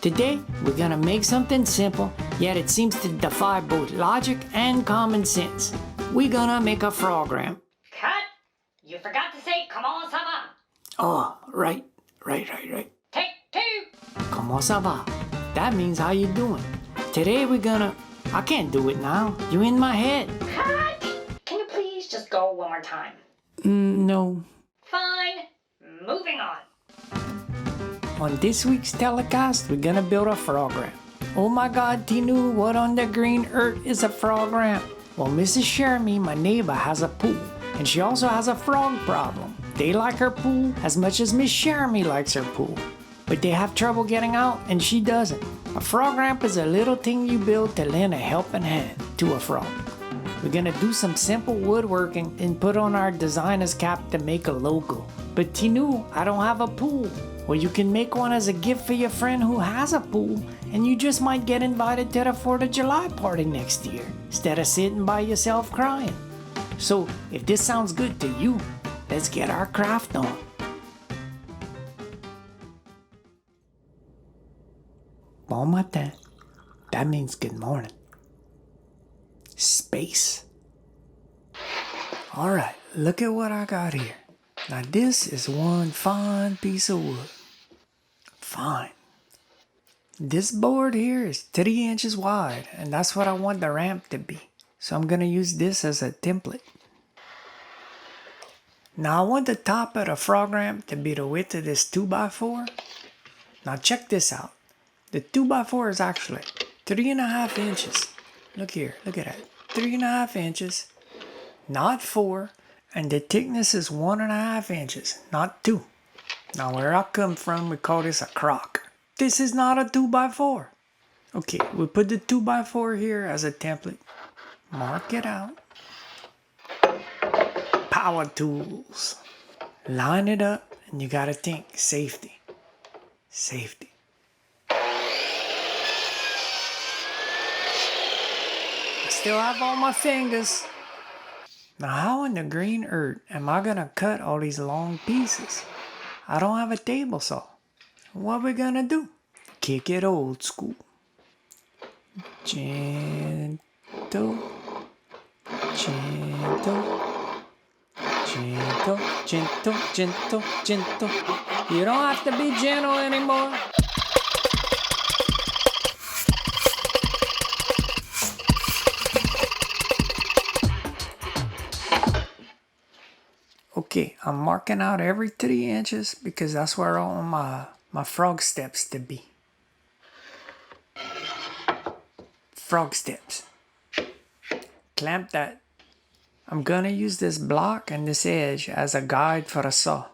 Today, we're gonna make something simple, yet it seems to defy both logic and common sense. We're gonna make a frogram. Cut! You forgot to say comment ça va. Oh, right. Take two. Comment ça va? That means how you doing. Today we're gonna... I can't do it now. You in my head. Cut! Can you please just go one more time? No. Fine. Moving on. On this week's telecast, we're gonna build a frogram. Oh my god, Tinu, what on the green earth is a frogram? Well, Mrs. Shermy, my neighbor, has a pool, and she also has a frog problem. They like her pool as much as Miss Shermy likes her pool, but they have trouble getting out, and she doesn't. A frog ramp is a little thing you build to lend a helping hand to a frog. We're gonna do some simple woodworking and put on our designer's cap to make a logo. But Tinu, I don't have a pool. Well, you can make one as a gift for your friend who has a pool, and you just might get invited to the 4th of July party next year, instead of sitting by yourself crying. So, if this sounds good to you, let's get our craft on. Bon matin. That means good morning. Space. Alright, look at what I got here. Now this is one fine piece of wood. Fine. This board here is 3 inches wide, and that's what I want the ramp to be. So I'm gonna use this as a template. Now I want the top of the frog ramp to be the width of this 2x4. Now check this out. The 2x4 is actually 3.5 inches. Look here, look at that. 3.5 inches, not 4. And the thickness is 1.5 inches, not 2. Now where I come from, we call this a crock. This is not a 2x4. Okay, we put the 2x4 here as a template. Mark it out. Power tools. Line it up, and you gotta think safety. Safety. I still have all my fingers. Now how in the green earth am I gonna cut all these long pieces? I don't have a table saw. What we gonna do? Kick it old school. Gentle, gentle, gentle, gentle, gentle, gentle. You don't have to be gentle anymore. Okay, I'm marking out every 3 inches because that's where I want my frog steps to be. Frog steps. Clamp that. I'm gonna use this block and this edge as a guide for a saw.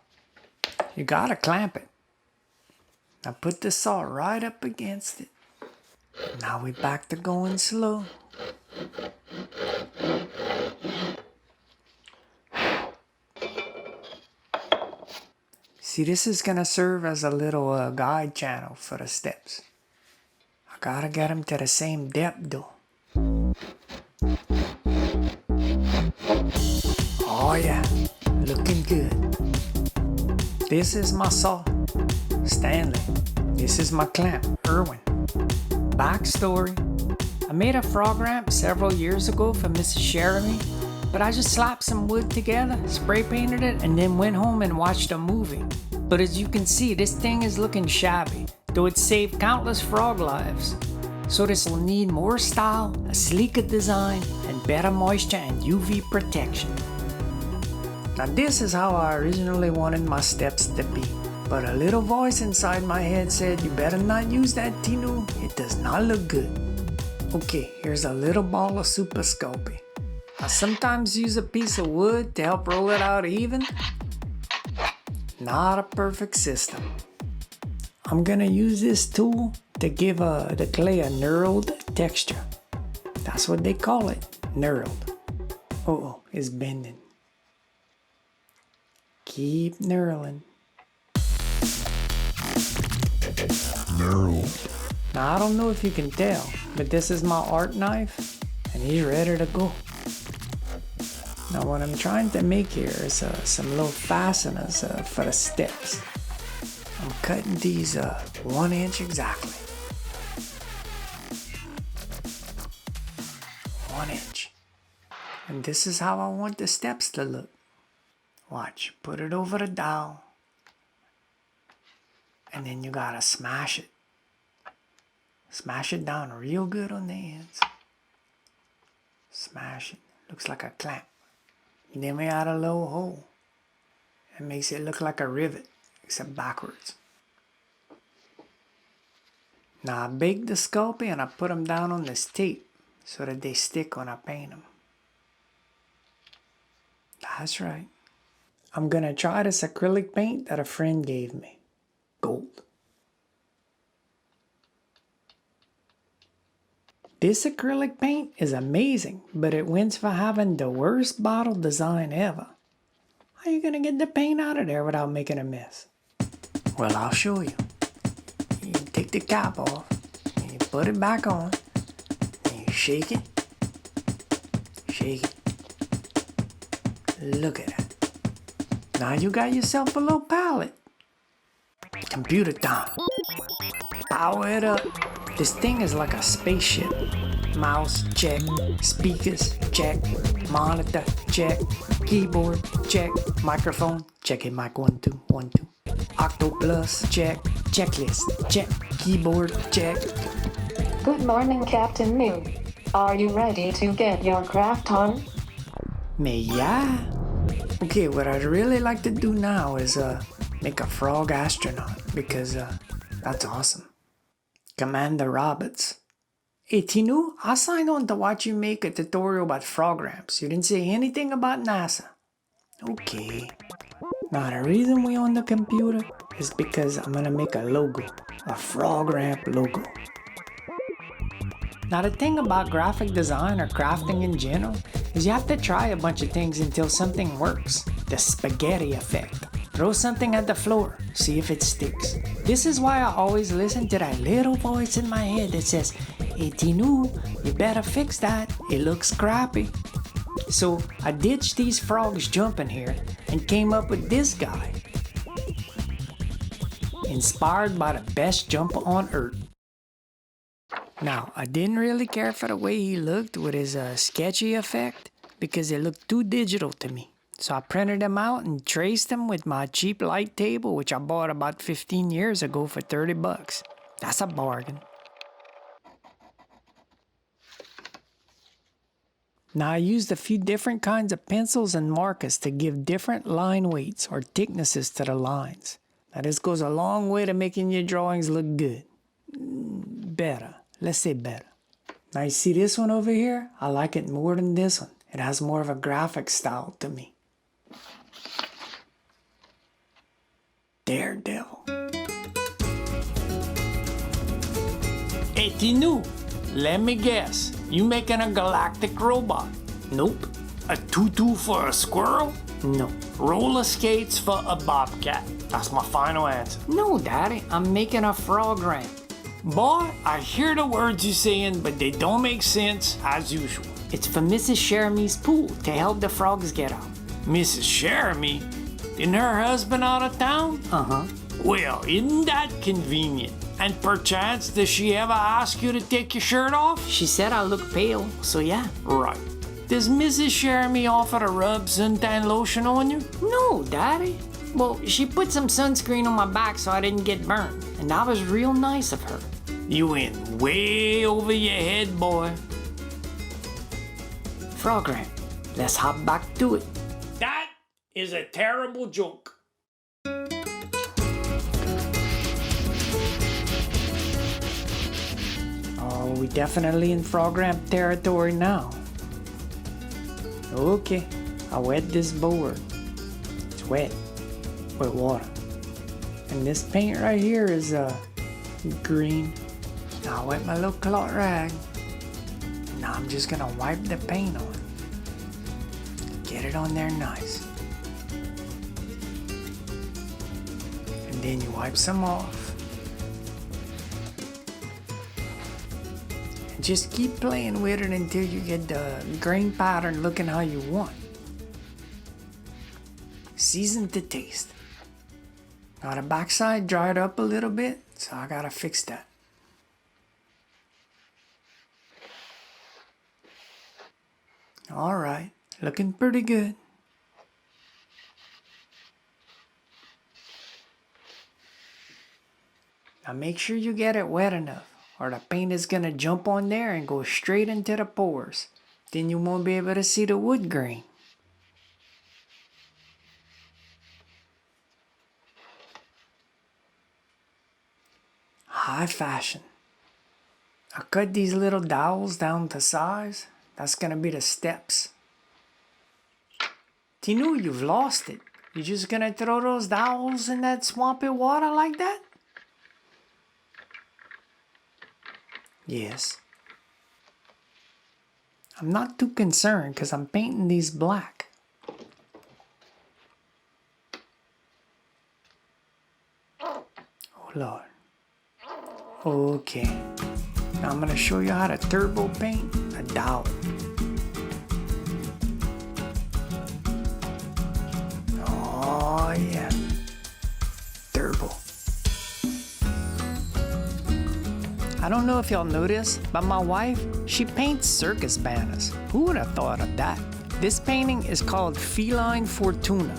You gotta clamp it. Now put the saw right up against it. Now we back to going slow. See, this is gonna serve as a little guide channel for the steps. I gotta get them to the same depth though. Oh yeah, looking good. This is my saw, Stanley. This is my clamp, Irwin. Backstory. I made a frog ramp several years ago for Mrs. Sheremy, but I just slapped some wood together, spray painted it, and then went home and watched a movie. But as you can see, this thing is looking shabby, though it saved countless frog lives. So this will need more style, a sleeker design, and better moisture and UV protection. Now this is how I originally wanted my steps to be, but a little voice inside my head said, you better not use that, Tinu, it does not look good. Okay, here's a little ball of Super Sculpey. I sometimes use a piece of wood to help roll it out even. Not a perfect system. I'm gonna use this tool to give the clay a knurled texture. That's what they call it, knurled. Oh, it's bending. Keep knurling. Knurled. Now I don't know if you can tell, but this is my art knife, and he's ready to go. Now what I'm trying to make here is some little fasteners for the steps. I'm cutting these 1 inch exactly. 1 inch. And this is how I want the steps to look. Watch, put it over the dowel. And then you gotta smash it. Smash it down real good on the ends. Smash it. Looks like a clamp. Then we add a little hole. It makes it look like a rivet, except backwards. Now I bake the Sculpey and I put them down on this tape so that they stick when I paint them. That's right. I'm gonna try this acrylic paint that a friend gave me. Gold. This acrylic paint is amazing, but it wins for having the worst bottle design ever. How are you gonna get the paint out of there without making a mess? Well, I'll show you. You take the cap off, and you put it back on, and you shake it. Shake it. Look at that. Now you got yourself a little palette. Computer time. Power it up. This thing is like a spaceship. Mouse, check. Speakers, check. Monitor, check. Keyboard, check. Microphone, check it, mic 1 2 1 2. Octopus, check. Checklist, check. Keyboard, check. Good morning, Captain Moon. Are you ready to get your craft on? Yeah. Okay, what I'd really like to do now is make a frog astronaut because that's awesome. Commander Roberts. Hey Tinu, I signed on to watch you make a tutorial about frog ramps. You didn't say anything about NASA. Okay. Now the reason we on the computer is because I'm gonna make a logo. A frog ramp logo. Now the thing about graphic design or crafting in general is you have to try a bunch of things until something works. The spaghetti effect. Throw something at the floor, see if it sticks. This is why I always listen to that little voice in my head that says, hey Tinu, you better fix that, it looks crappy. So I ditched these frogs jumping here and came up with this guy. Inspired by the best jumper on earth. Now, I didn't really care for the way he looked with his sketchy effect because it looked too digital to me. So I printed them out and traced them with my cheap light table, which I bought about 15 years ago for 30 bucks. That's a bargain. Now I used a few different kinds of pencils and markers to give different line weights or thicknesses to the lines. Now this goes a long way to making your drawings look good. Better. Let's say better. Now you see this one over here? I like it more than this one. It has more of a graphic style to me. Daredevil. Hey Tinu, let me guess. You making a galactic robot? Nope. A tutu for a squirrel? No. Roller skates for a bobcat? That's my final answer. No, Daddy. I'm making a frog ramp. Boy, I hear the words you're saying, but they don't make sense as usual. It's for Mrs. Jeremy's pool to help the frogs get out. Mrs. Jeremy? Isn't her husband out of town? Uh-huh. Well, isn't that convenient? And perchance, does she ever ask you to take your shirt off? She said I look pale, so yeah. Right. Does Mrs. Jeremy offer to rub suntan lotion on you? No, Daddy. Well, she put some sunscreen on my back so I didn't get burned. And that was real nice of her. You went way over your head, boy. Frog ramp. Let's hop back to it. That is a terrible joke. Oh, we definitely in frog ramp territory now. Okay, I wet this board. It's wet with water. And this paint right here is green. Now I wet my little cloth rag. Now I'm just gonna wipe the paint on. Get it on there nice. And then you wipe some off. And just keep playing with it until you get the grain pattern looking how you want. Season to taste. Now the backside dried up a little bit, so I gotta fix that. Alright, looking pretty good. Now make sure you get it wet enough, or the paint is gonna jump on there and go straight into the pores. Then you won't be able to see the wood grain. High fashion. I cut these little dowels down to size. That's gonna be the steps. Tinu, you've lost it. You just gonna throw those dowels in that swampy water like that? Yes. I'm not too concerned because I'm painting these black. Oh Lord. Okay. Now I'm going to show you how to turbo paint a dowel. Oh yeah. Turbo. I don't know if y'all noticed, but my wife, she paints circus banners. Who would have thought of that? This painting is called Feline Fortuna.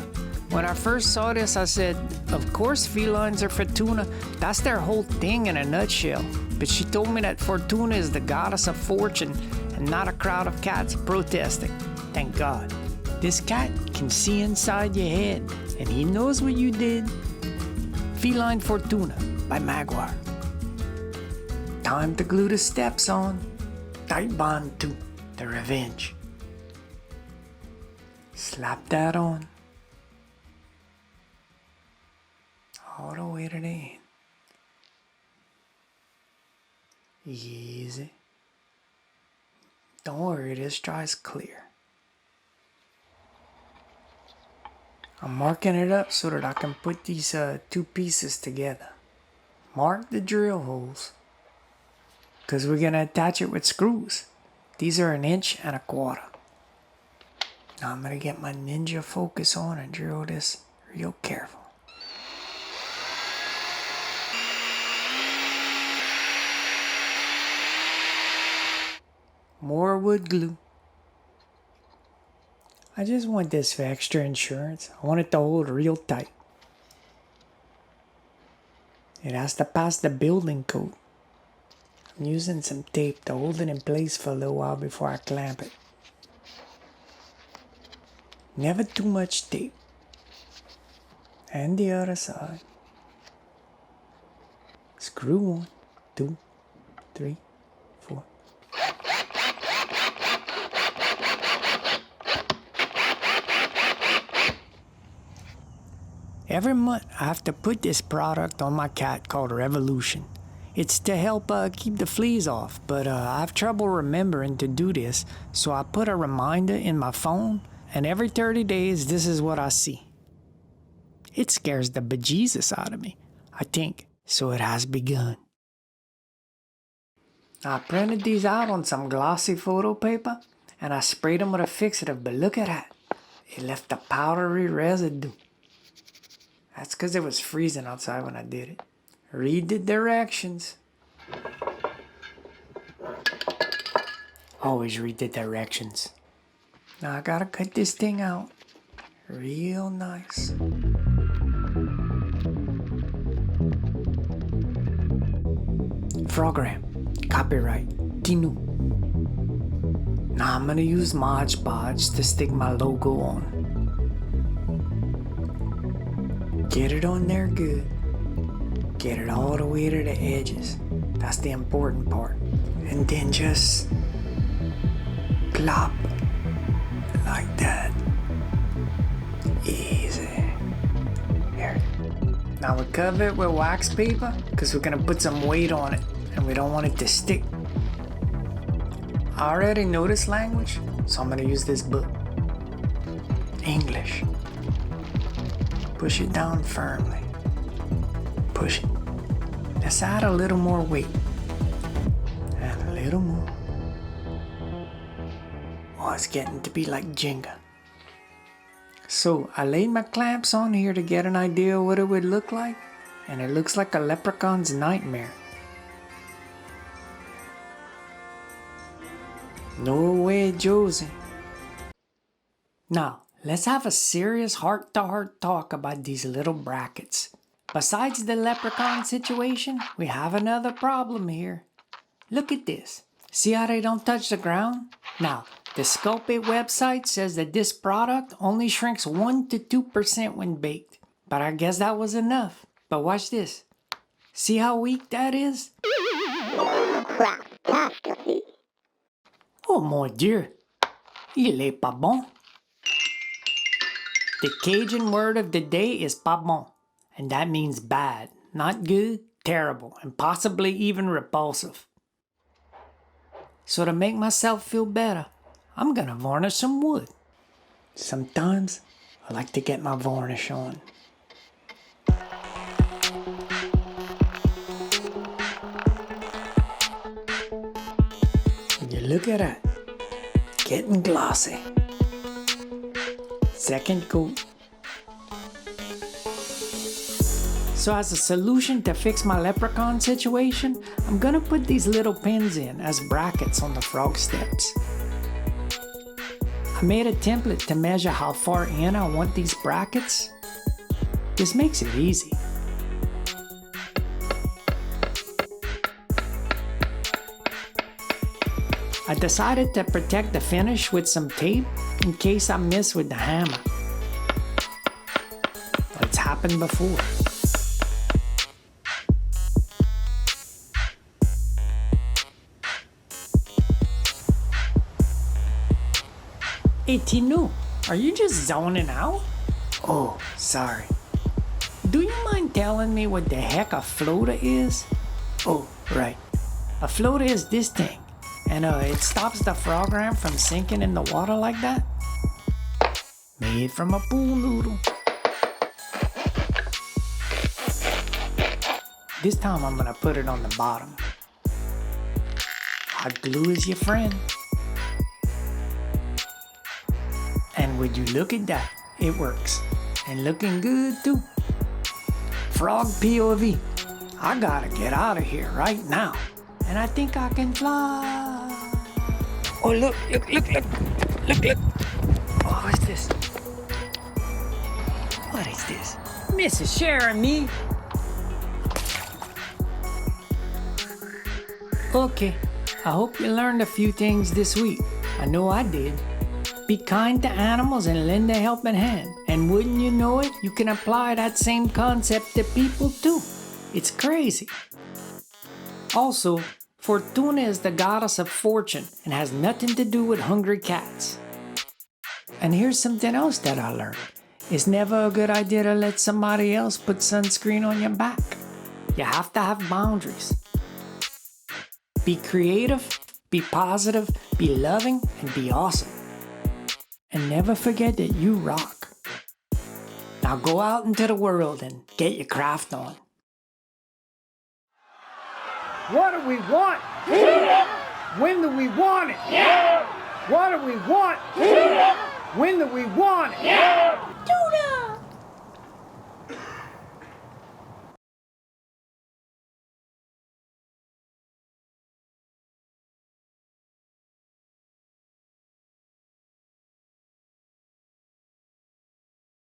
When I first saw this, I said, of course felines are Fortuna. That's their whole thing in a nutshell. But she told me that Fortuna is the goddess of fortune and not a crowd of cats protesting. Thank God. This cat can see inside your head, and he knows what you did. Feline Fortuna by Magwire. Time to glue the steps on. Tightbond 2, the revenge. Slap that on. All the way to the end. Easy. Don't worry, this dries clear. I'm marking it up so that I can put these two pieces together. Mark the drill holes, because we're going to attach it with screws. These are 1.25 inches. Now I'm going to get my ninja focus on and drill this real careful. More wood glue. I just want this for extra insurance. I want it to hold real tight. It has to pass the building code. I'm using some tape to hold it in place for a little while before I clamp it. Never too much tape. And the other side. Screw 1, 2, 3, 4. Every month I have to put this product on my cat called Revolution. It's to help keep the fleas off, but I have trouble remembering to do this, so I put a reminder in my phone, and every 30 days this is what I see. It scares the bejesus out of me, I think, so it has begun. I printed these out on some glossy photo paper, and I sprayed them with a fixative, but look at that. It left a powdery residue. That's because it was freezing outside when I did it. Read the directions. Always read the directions. Now I gotta cut this thing out real nice. Program. Copyright. Tinu. Now I'm gonna use Mod Podge to stick my logo on. Get it on there good. Get it all the way to the edges. That's the important part. And then just plop like that. Easy. Here. Now we cover it with wax paper because we're gonna put some weight on it and we don't want it to stick. I already know this language, so I'm gonna use this book. English. Push it down firmly. Push it. Let's add a little more weight. And a little more. Oh, it's getting to be like Jenga. So I laid my clamps on here to get an idea of what it would look like. And it looks like a leprechaun's nightmare. No way, Josie. Now, let's have a serious heart-to-heart talk about these little brackets. Besides the leprechaun situation, we have another problem here. Look at this. See how they don't touch the ground? Now, the Sculpate website says that this product only shrinks 1 to 2% when baked. But I guess that was enough. But watch this. See how weak that is? Oh mon Dieu, il est pas bon. The Cajun word of the day is pas bon, and that means bad, not good, terrible, and possibly even repulsive. So to make myself feel better, I'm gonna varnish some wood. Sometimes I like to get my varnish on. Look at that, getting glossy. Second coat. So as a solution to fix my leprechaun situation, I'm gonna put these little pins in as brackets on the frog steps. I made a template to measure how far in I want these brackets. This makes it easy. I decided to protect the finish with some tape in case I miss with the hammer. It's happened before. Hey Tinu, are you just zoning out? Oh, sorry. Do you mind telling me what the heck a floater is? Oh, right. A floater is this thing. And it stops the frog ramp from sinking in the water like that. Made from a pool noodle. This time I'm gonna put it on the bottom. Hot glue is your friend. And would you look at that? It works. And looking good too. Frog POV. I gotta get out of here right now. And I think I can fly. Oh, look. Oh, what's this? What is this? Mrs. Sharon me. Okay, I hope you learned a few things this week. I know I did. Be kind to animals and lend a helping hand. And wouldn't you know it, you can apply that same concept to people too. It's crazy. Also, Fortuna is the goddess of fortune and has nothing to do with hungry cats. And here's something else that I learned. It's never a good idea to let somebody else put sunscreen on your back. You have to have boundaries. Be creative, be positive, be loving, and be awesome. And never forget that you rock. Now go out into the world and get your craft on. What do we want? When do we want it? What do we want? When do we want it?